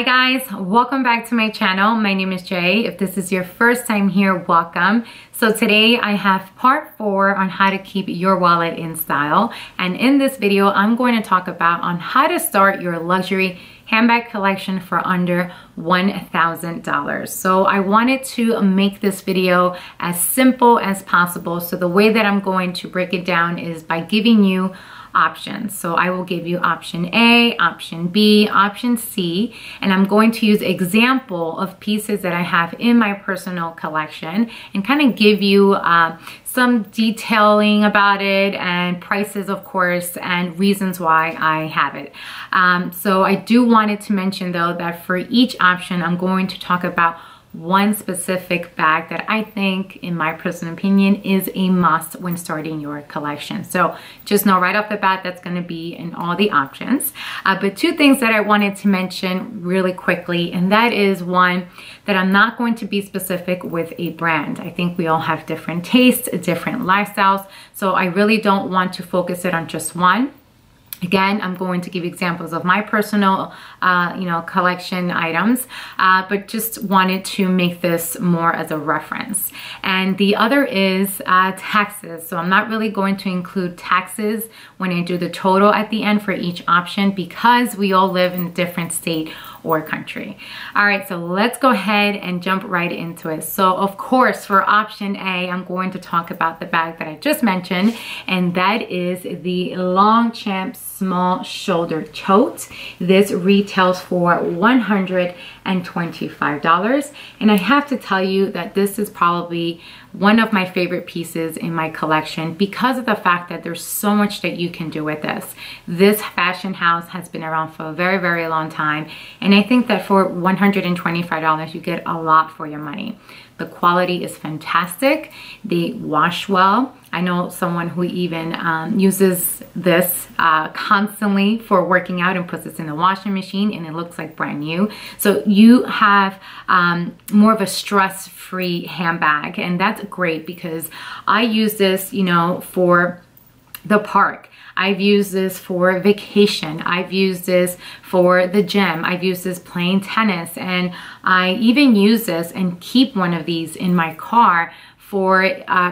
guys, welcome back to my channel. My name is Jay. If this is your first time here, welcome. So today I have part 4 on how to keep your wallet in style. And in this video, I'm going to talk about on how to start your luxury handbag collection for under $1,000. So I wanted to make this video as simple as possible. So the way that I'm going to break it down is by giving you options. So I will give you option A, option B, option C, and I'm going to use example of pieces that I have in my personal collection and kind of give you some detailing about it and prices, of course, and reasons why I have it. So I do wanted to mention though that for each option, I'm going to talk about one specific bag that I think, in my personal opinion, is a must when starting your collection. So just know right off the bat that's going to be in all the options. But two things that I wanted to mention really quickly, and that is one, that I'm not going to be specific with a brand. I think we all have different tastes, different lifestyles, so I really don't want to focus it on just one. Again, I'm going to give examples of my personal, collection items, but just wanted to make this more as a reference. And the other is taxes. So I'm not really going to include taxes when I do the total at the end for each option because we all live in a different state or country. All right, so let's go ahead and jump right into it. So of course, for option A, I'm going to talk about the bag that I just mentioned, and that is the Longchamp small shoulder tote. This retails for $125, and I have to tell you that this is probably one of my favorite pieces in my collection because of the fact that there's so much that you can do with this. This fashion house has been around for a very, very long time, and I think that for $125 you get a lot for your money. The quality is fantastic. They wash well. I know someone who even uses this constantly for working out and puts this in the washing machine and it looks like brand new. So you have more of a stress-free handbag, and that's great because I use this, for the park. I've used this for vacation. I've used this for the gym. I've used this playing tennis, and I even use this and keep one of these in my car for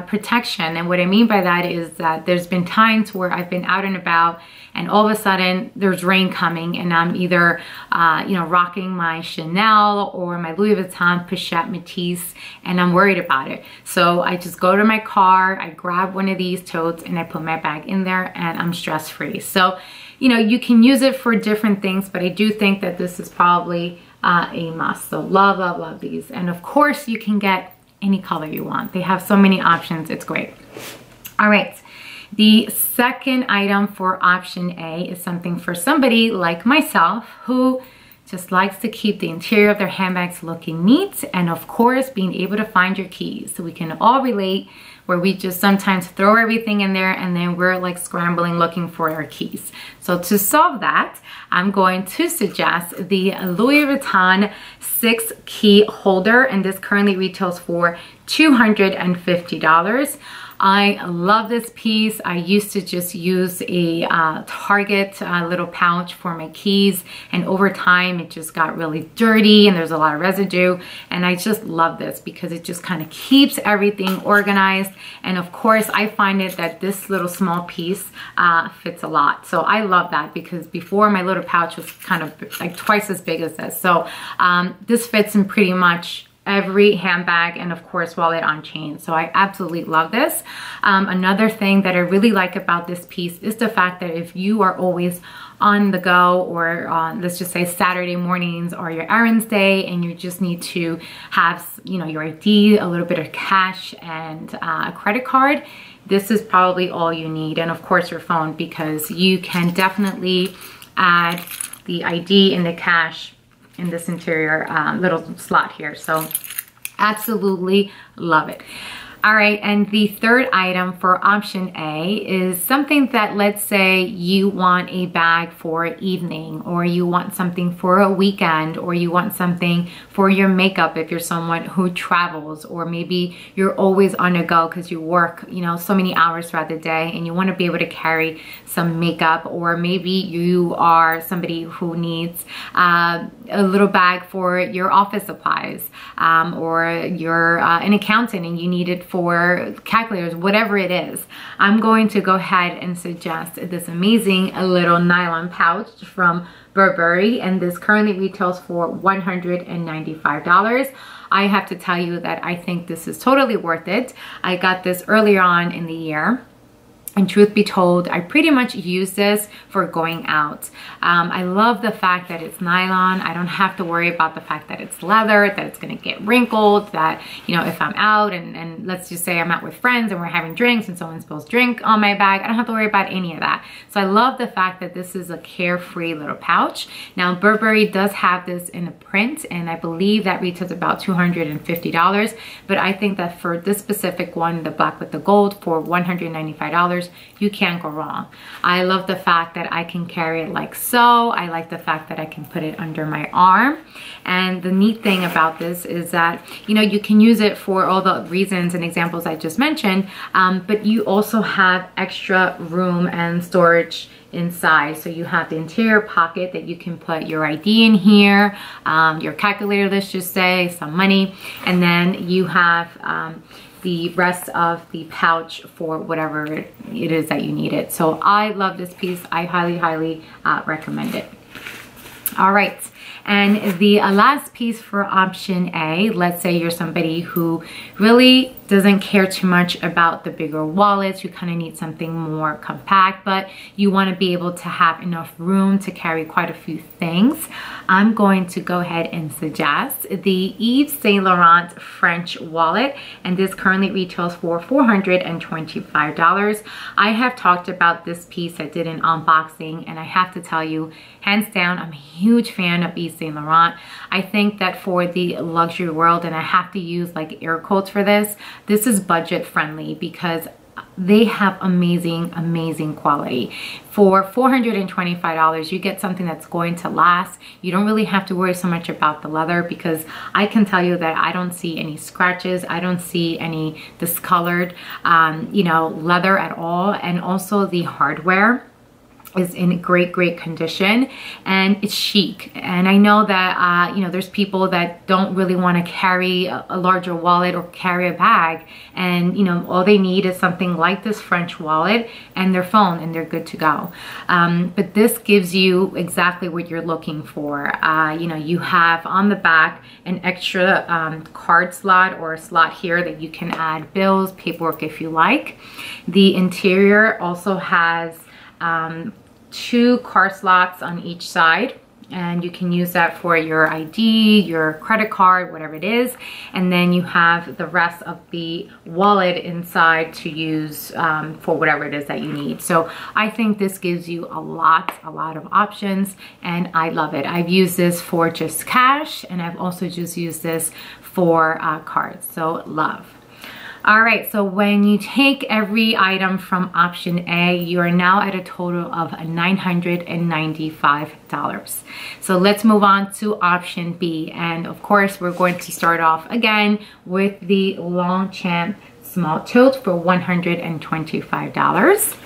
protection. And what I mean by that is that there's been times where I've been out and about and all of a sudden there's rain coming and I'm either rocking my Chanel or my Louis Vuitton Pichette Matisse and I'm worried about it. So I just go to my car, I grab one of these totes and I put my bag in there and I'm stress free. So you can use it for different things, but I do think that this is probably a must. So love, love, love these. And of course you can get any color you want. They have so many options, it's great. All right, the second item for option A is something for somebody like myself who just likes to keep the interior of their handbags looking neat, and of course being able to find your keys. So we can all relate where we just sometimes throw everything in there and then we're like scrambling looking for our keys. So to solve that, I'm going to suggest the Louis Vuitton 6-key holder, and this currently retails for $250. I love this piece. I used to just use a Target little pouch for my keys, and over time it just got really dirty and there's a lot of residue, and I just love this because it just kind of keeps everything organized. And of course I find it that this little small piece fits a lot, so I love that because before my little pouch was kind of like twice as big as this. So this fits in pretty much every handbag and of course wallet on chain. So I absolutely love this. Another thing that I really like about this piece is the fact that if you are always on the go, or let's just say Saturday mornings or your errands day and you just need to have your ID, a little bit of cash, and a credit card, this is probably all you need. And of course your phone, because you can definitely add the ID and the cash in this interior little slot here. So absolutely love it. All right, and the third item for option A is something that, let's say you want a bag for evening, or you want something for a weekend, or you want something for your makeup if you're someone who travels, or maybe you're always on the go because you work, you know, so many hours throughout the day and you want to be able to carry some makeup, or maybe you are somebody who needs a little bag for your office supplies, or you're an accountant and you need it for calculators, whatever it is. I'm going to go ahead and suggest this amazing little nylon pouch from Burberry, and this currently retails for $195. I have to tell you that I think this is totally worth it. I got this earlier on in the year. And truth be told, I pretty much use this for going out. I love the fact that it's nylon. I don't have to worry about the fact that it's leather, that it's gonna get wrinkled, that, you know, if I'm out and let's just say I'm out with friends and we're having drinks and someone spills drink on my bag, I don't have to worry about any of that. So I love the fact that this is a carefree little pouch. Now, Burberry does have this in a print, and I believe that retails about $250, but I think that for this specific one, the black with the gold, for $195, you can't go wrong. I love the fact that I can carry it like so. I like the fact that I can put it under my arm. And the neat thing about this is that, you know, you can use it for all the reasons and examples I just mentioned, but you also have extra room and storage inside. So you have the interior pocket that you can put your ID in here, your calculator, let's just say, some money, and then you have the rest of the pouch for whatever it is that you need it. So I love this piece. I highly recommend it. All right. And the last piece for option A, let's say you're somebody who really doesn't care too much about the bigger wallets, you kind of need something more compact, but you want to be able to have enough room to carry quite a few things. I'm going to go ahead and suggest the Yves Saint Laurent French wallet, and this currently retails for $425. I have talked about this piece. I did an unboxing, and I have to tell you, hands down, I'm a huge fan of Yves Saint Laurent. I think that for the luxury world, and I have to use like air quotes for this is budget friendly because they have amazing quality. For $425, you get something that's going to last. You don't really have to worry so much about the leather, because I can tell you that I don't see any scratches. I don't see any discolored, you know, leather at all. And also the hardware is in great condition, and it's chic. And I know that you know, there's people that don't really want to carry a larger wallet or carry a bag, and you know, all they need is something like this French wallet and their phone, and they're good to go. But this gives you exactly what you're looking for. You know, you have on the back an extra card slot, or a slot here that you can add bills, paperwork if you like. The interior also has 2 card slots on each side, and you can use that for your ID, your credit card, whatever it is. And then you have the rest of the wallet inside to use for whatever it is that you need. So I think this gives you a lot of options, and I love it. I've used this for just cash, and I've also just used this for cards, so love. All right, so when you take every item from option A, you are now at a total of $995. So let's move on to option B. And of course, we're going to start off again with the Longchamp Small Tote for $125.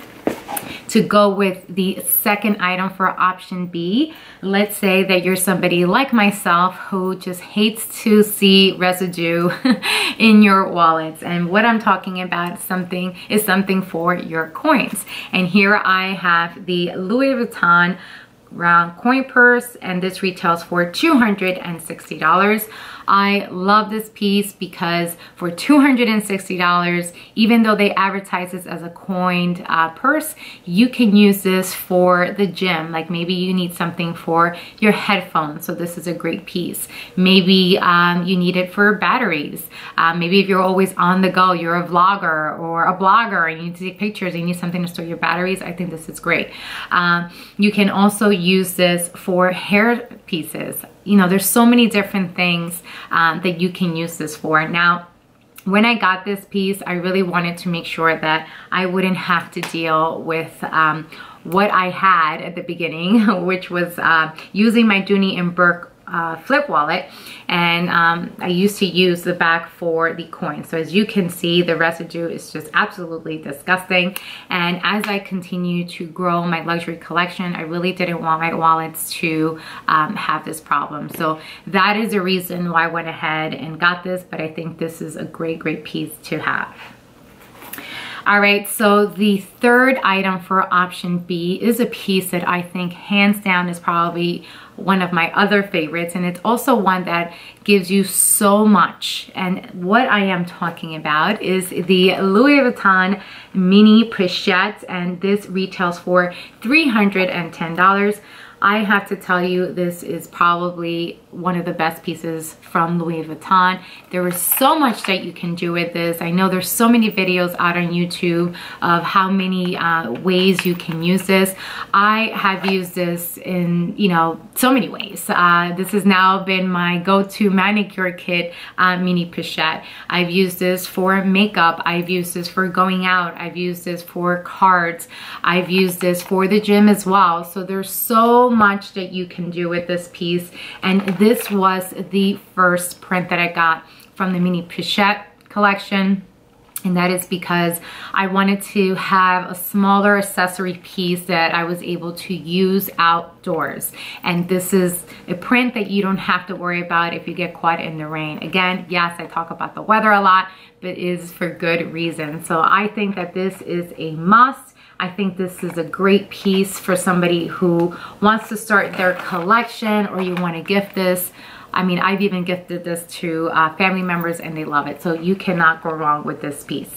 To go with the second item for option B, let's say that you're somebody like myself who just hates to see residue in your wallets. And what I'm talking about is something for your coins. And here I have the Louis Vuitton round coin purse, and this retails for $260. I love this piece because for $260, even though they advertise this as a coined purse, you can use this for the gym. Like maybe you need something for your headphones, so this is a great piece. Maybe you need it for batteries. Maybe if you're always on the go, you're a vlogger or a blogger and you need to take pictures and you need something to store your batteries, I think this is great. You can also use this for hair pieces. You know, there's so many different things that you can use this for. Now, when I got this piece, I really wanted to make sure that I wouldn't have to deal with what I had at the beginning, which was using my Dooney and Burke flip wallet, and I used to use the back for the coins. So as you can see, the residue is just absolutely disgusting. And as I continue to grow my luxury collection, I really didn't want my wallets to have this problem. So that is the reason why I went ahead and got this, but I think this is a great piece to have. All right, so the third item for option B is a piece that I think hands down is probably one of my other favorites, and it's also one that gives you so much. And what I am talking about is the Louis Vuitton mini Pichette, and this retails for $310. I have to tell you, this is probably one of the best pieces from Louis Vuitton. There is so much that you can do with this. I know there's so many videos out on YouTube of how many ways you can use this. I have used this in, you know, so many ways. This has now been my go-to manicure kit mini Pichette. I've used this for makeup. I've used this for going out. I've used this for cards. I've used this for the gym as well. So there's so much that you can do with this piece, and this was the first print that I got from the mini Pichette collection. And that is because I wanted to have a smaller accessory piece that I was able to use outdoors. And this is a print that you don't have to worry about if you get caught in the rain. Again, yes, I talk about the weather a lot, but it is for good reason. So I think that this is a must. I think this is a great piece for somebody who wants to start their collection, or you want to gift this. I mean, I've even gifted this to family members and they love it. So you cannot go wrong with this piece.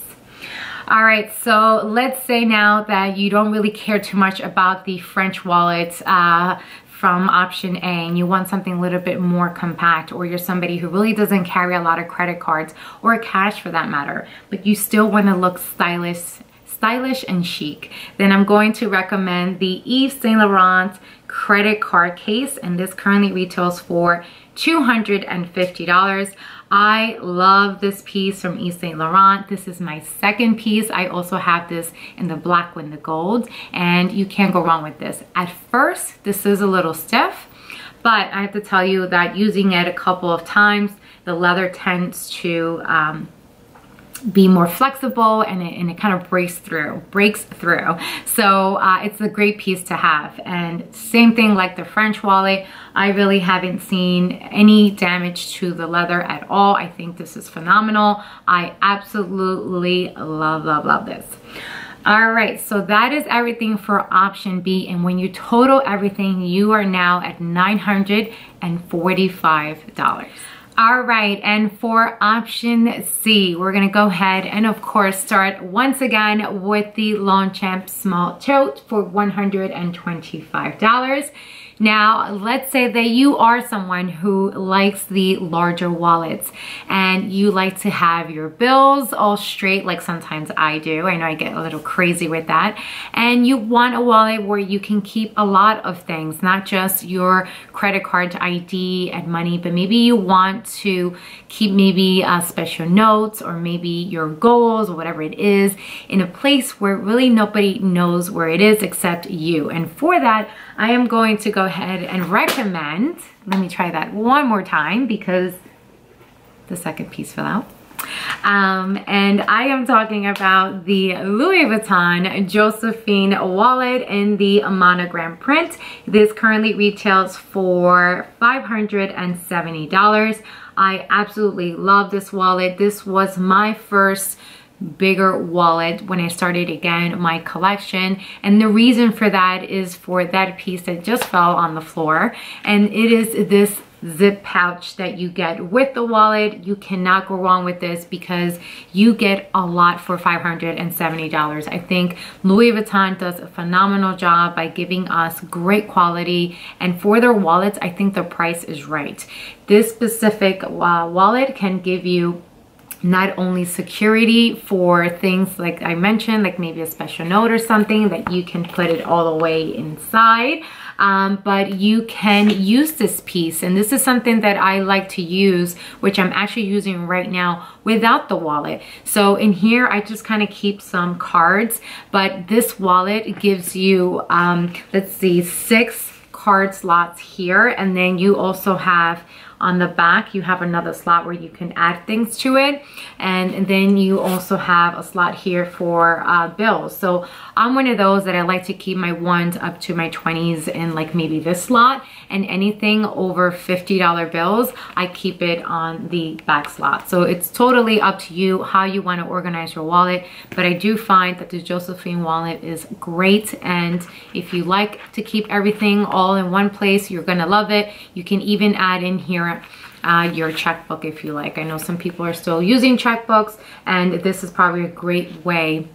All right, so let's say now that you don't really care too much about the French wallet from option A, and you want something a little bit more compact, or you're somebody who really doesn't carry a lot of credit cards or cash for that matter, but you still want to look stylish and chic, then I'm going to recommend the Yves Saint Laurent credit card case, and this currently retails for $250. I love this piece from Yves Saint Laurent. This is my second piece. I also have this in the black with the gold, and you can't go wrong with this. At first, this is a little stiff, but I have to tell you that using it a couple of times, the leather tends to be more flexible, and it kind of breaks through. So it's a great piece to have. And same thing like the French wallet, I really haven't seen any damage to the leather at all. I think this is phenomenal. I absolutely love this. All right, so that is everything for option B, and when you total everything, you are now at $945. All right, and for option C, we're gonna go ahead and of course start once again with the Longchamp small tote for $125. Now, let's say that you are someone who likes the larger wallets and you like to have your bills all straight, like sometimes I do. I know I get a little crazy with that. And you want a wallet where you can keep a lot of things, not just your credit card ID and money, but maybe you want to keep maybe special notes or maybe your goals or whatever it is in a place where really nobody knows where it is except you. And for that, I am going to go ahead and recommend, let me try that one more time because the second piece fell out. And I am talking about the Louis Vuitton Josephine wallet in the monogram print. This currently retails for $570. I absolutely love this wallet. This was my first bigger wallet when I started again my collection, and the reason for that is for that piece that just fell on the floor, and it is this zip pouch that you get with the wallet. You cannot go wrong with this because you get a lot for $570. I think Louis Vuitton does a phenomenal job by giving us great quality, and for their wallets, I think the price is right. This specific wallet can give you not only security for things like I mentioned, like maybe a special note or something that you can put it all the way inside, but you can use this piece. And this is something that I like to use, which I'm actually using right now without the wallet. So in here, I just kind of keep some cards, but this wallet gives you, let's see, 6 card slots here. And then you also have on the back, you have another slot where you can add things to it. And then you also have a slot here for bills. So I'm one of those that I like to keep my 1s up to my 20s in like maybe this slot, and anything over $50 bills, I keep it on the back slot. So it's totally up to you how you want to organize your wallet. But I do find that the Josephine wallet is great. And if you like to keep everything all in one place, you're gonna love it. You can even add in here your checkbook if you like. I know some people are still using checkbooks, and this is probably a great way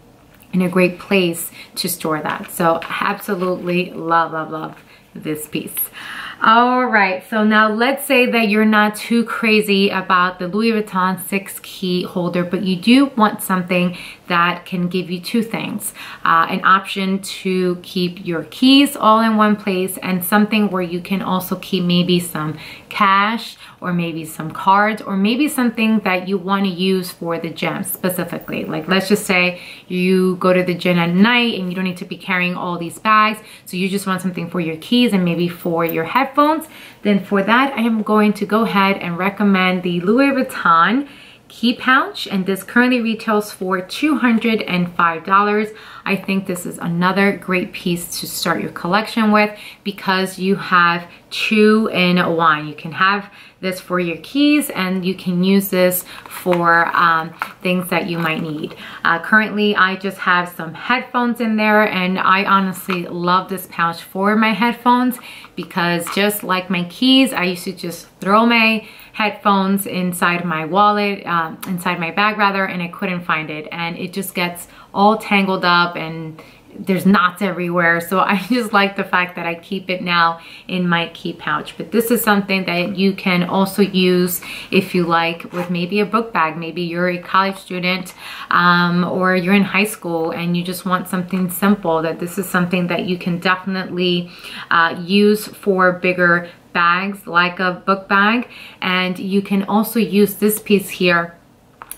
and a great place to store that. So absolutely love, love, love this piece. All right, so now let's say that you're not too crazy about the Louis Vuitton 6-key holder, but you do want something that can give you 2 things. An option to keep your keys all in one place, and something where you can also keep maybe some cash or maybe some cards, or maybe something that you want to use for the gym specifically. Like let's just say you go to the gym at night and you don't need to be carrying all these bags, so you just want something for your keys and maybe for your headphones. Then for that, I am going to go ahead and recommend the Louis Vuitton key pouch, and this currently retails for $205. I think this is another great piece to start your collection with, because you have 2 in 1. You can have this for your keys, and you can use this for things that you might need. Currently, I just have some headphones in there, and I honestly love this pouch for my headphones, because just like my keys, I used to just throw my headphones inside my wallet, inside my bag rather, and I couldn't find it, and it just gets all tangled up and there's knots everywhere. So I just like the fact that I keep it now in my key pouch. But this is something that you can also use if you like with maybe a book bag. Maybe you're a college student or you're in high school and you just want something simple. That this is something that you can definitely use for bigger bags, like a book bag. And you can also use this piece here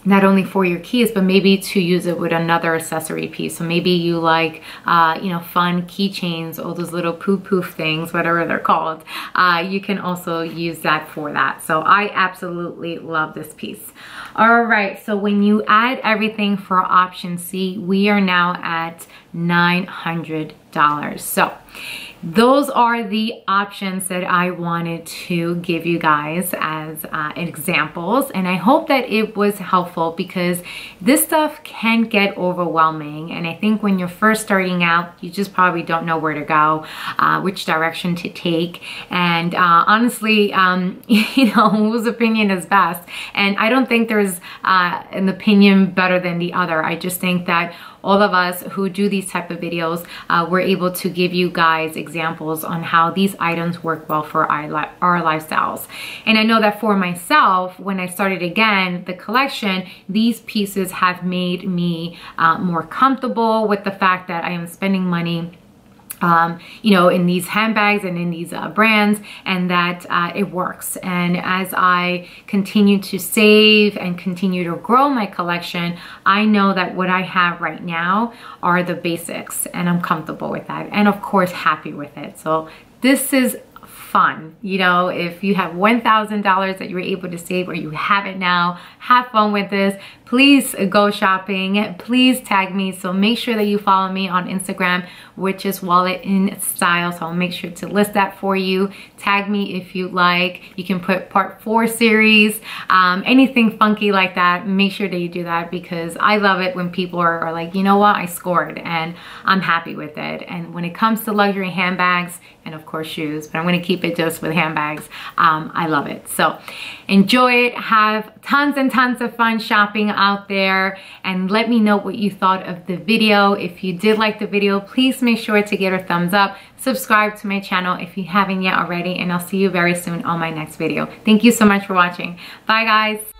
not only for your keys, but maybe to use it with another accessory piece. So maybe you like, you know, fun keychains, all those little poof things, whatever they're called. You can also use that for that. So I absolutely love this piece. All right, so when you add everything for option C, we are now at $900. So those are the options that I wanted to give you guys as examples, and I hope that it was helpful, because this stuff can get overwhelming, and I think when you're first starting out, you just probably don't know where to go, which direction to take, and honestly, you know, whose opinion is best? And I don't think there's an opinion better than the other. I just think that all of us who do these type of videos, we're able to give you guys examples on how these items work well for our lifestyles. And I know that for myself, when I started again the collection, these pieces have made me more comfortable with the fact that I am spending money you know, in these handbags and in these brands, and that it works. And as I continue to save and continue to grow my collection, I know that what I have right now are the basics, and I'm comfortable with that, and of course happy with it. So this is fun. You know, if you have $1,000 that you were able to save, or you have it now, have fun with this. Please go shopping. Please tag me. So make sure that you follow me on Instagram, which is Wallet in Style. So I'll make sure to list that for you. Tag me if you like. You can put part 4 series, anything funky like that. Make sure that you do that, because I love it when people are like, you know what, I scored and I'm happy with it. And when it comes to luxury handbags, and of course shoes, but I'm gonna keep it just with handbags, I love it. So enjoy it. Have tons and tons of fun shopping out there, and let me know what you thought of the video. If you did like the video, please make sure to give it a thumbs up. Subscribe to my channel if you haven't yet already, and I'll see you very soon on my next video. Thank you so much for watching. Bye guys.